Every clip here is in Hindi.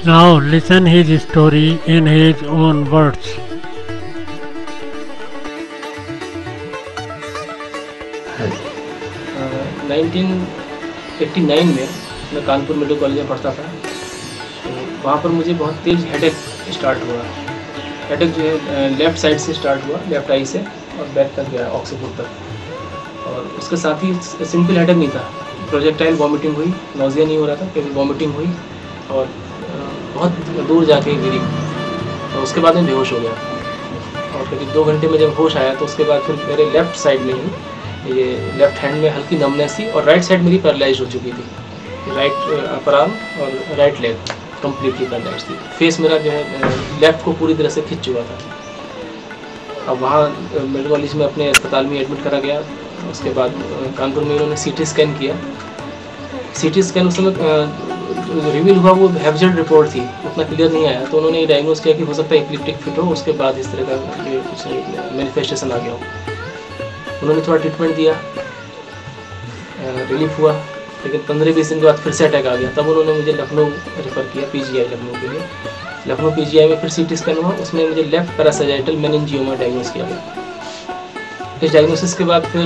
Now listen his story in his own words. 1989 में मैं कानपुर मेडिकल कॉलेज में पढ़ता था। तो वहाँ पर मुझे बहुत तेज़ हेडेक स्टार्ट हुआ। हेडेक जो है लेफ़्ट साइड से स्टार्ट हुआ, लेफ़्ट आई से, और बैक तक गया, ऑक्सीपुट तक। और उसके साथ ही सिंपल हेडेक नहीं था, प्रोजेक्टाइल वॉमिटिंग हुई, नोज़िया नहीं हो रहा था, केवल वॉमिटिंग हुई और बहुत दूर जाके गिरी। और उसके बाद मैं बेहोश हो गया। और करीब 2 घंटे में जब होश आया तो उसके बाद फिर मेरे लेफ़्ट साइड में ही, ये लेफ़्ट हैंड में हल्की नमनेस थी और राइट साइड मेरी पैरालाइज हो चुकी थी। राइट अपर आर्म और राइट लेग कम्प्लीटली पैरालाइज थी। फेस मेरा जो है लेफ़्ट को पूरी तरह से खिंच चुका था। अब वहाँ मेडिकल कॉलेज में अपने अस्पताल में एडमिट करा गया। उसके बाद कानपुर में उन्होंने CT स्कैन किया। CT स्कैन उस समय रिवील हुआ वो हैवजेड रिपोर्ट थी, उतना क्लियर नहीं आया। तो उन्होंने डायग्नोज किया कि हो सकता है एपिलेप्टिक फिट हो, उसके बाद इस तरह का ये कुछ मैनिफेस्टेशन आ गया हो। उन्होंने थोड़ा ट्रीटमेंट दिया, रिलीफ हुआ, लेकिन 15-20 दिन के बाद फिर से अटैक आ गया। तब उन्होंने मुझे लखनऊ रेफ़र किया, PGI लखनऊ के लिए। लखनऊ PGI में फिर CT स्कैन हुआ, उसमें मुझे लेफ़्ट पैरासाइजिटल मेनिंजियोमा डायग्नोज किया गया। इस डायग्नोसिस के बाद फिर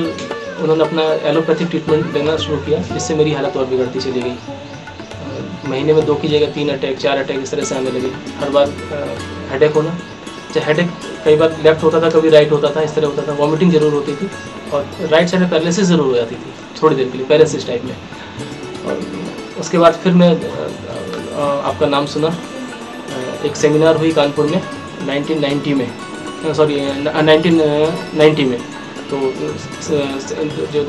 उन्होंने अपना एलोपैथिक ट्रीटमेंट देना शुरू किया, जिससे मेरी हालत और बिगड़ती चली गई। महीने में 2 की जगह 3 अटैक, 4 अटैक इस तरह से आने लगे। हर बार हेडेक होना, चाहे हेडेक कई बार लेफ़्ट होता था, कभी राइट होता था, इस तरह होता था। वॉमिटिंग ज़रूर होती थी और राइट साइड में पैरालिसिस ज़रूर हो जाती थी थोड़ी देर के लिए, पैरालिसिस टाइप में। और उसके बाद फिर मैं आपका नाम सुना, एक सेमिनार हुई कानपुर में 1990 में, 1990 में। तो जो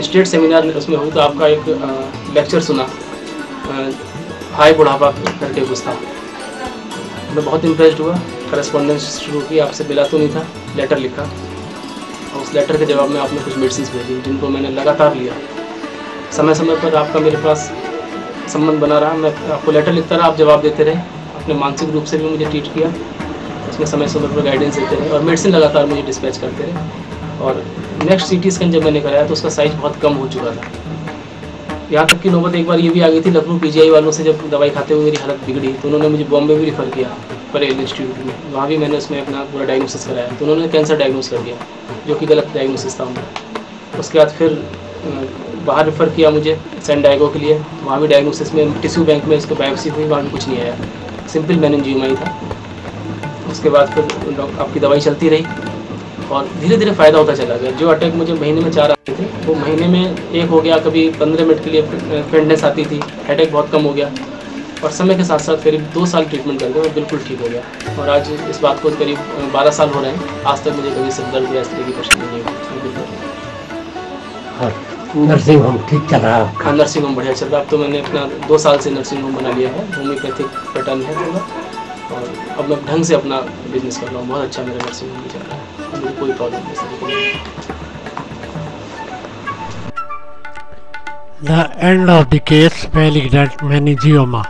स्टेट सेमिनार उसमें हुई, तो आपका एक लेक्चर सुना, हाई बुढ़ापा करके कुछ था। मैं बहुत इम्प्रेस्ड हुआ, करस्पॉन्डेंस शुरू की। आपसे मिला तो नहीं था, लेटर लिखा, और उस लेटर के जवाब में आपने कुछ मेडिसिन भेजी, जिनको मैंने लगातार लिया। समय समय पर आपका मेरे पास संबंध बना रहा। मैं आपको लेटर लिखता रहा, आप जवाब देते रहे। अपने मानसिक रूप से भी मुझे ट्रीट किया, उसमें समय समय पर गाइडेंस देते रहे, और मेडिसिन लगातार मुझे डिस्पैच करते रहे। और नेक्स्ट CT स्कैन जब मैंने कराया तो उसका साइज़ बहुत कम हो चुका था। यहाँ तक कि नौबत एक बार ये भी आ गई थी, लखनऊ PGI वालों से जब दवाई खाते हुए मेरी हालत बिगड़ी, तो उन्होंने मुझे बॉम्बे भी रिफ़र किया, परेल इंस्टीट्यूट में। वहाँ भी मैंने उसमें अपना पूरा डायग्नोसिस कराया, तो उन्होंने कैंसर डायग्नोस कर दिया, जो कि गलत डायग्नोसिस था उनका। उसके बाद फिर बाहर रेफ़र किया मुझे सैन डायगो के लिए। वहाँ भी डायग्नोसिस में टिश्यू बैंक में इसको बायोप्सी हुई, वहाँ भी कुछ नहीं आया, सिंपल मेनिंजियोमा ही था। उसके बाद फिर आपकी दवाई चलती रही और धीरे धीरे फ़ायदा होता चला गया। जो अटैक मुझे महीने में 4 आते थे, वो महीने में 1 हो गया। कभी 15 मिनट के लिए फेंडनेस आती थी, हेडेक बहुत कम हो गया। और समय के साथ साथ करीब 2 साल ट्रीटमेंट करके मैं बिल्कुल ठीक हो गया। और आज इस बात को करीब 12 साल हो रहे हैं, आज तक मुझे कभी सिर दर्द या इस तरह की परेशानी नहीं हुई। नर्सिंग होम ठीक चल रहा है? हाँ, नर्सिंग होम बढ़िया चल रहा है। अब तो मैंने अपना 2 साल से नर्सिंग होम बना लिया है, होम्योपैथिक पैटर्न है पूरा। और अब मैं ढंग से अपना बिजनेस कर रहा हूँ। बहुत अच्छा मेरा नर्सिंग होम भी चल रहा है, मुझे कोई प्रॉब्लम नहीं। The end of the case, malignant meningioma.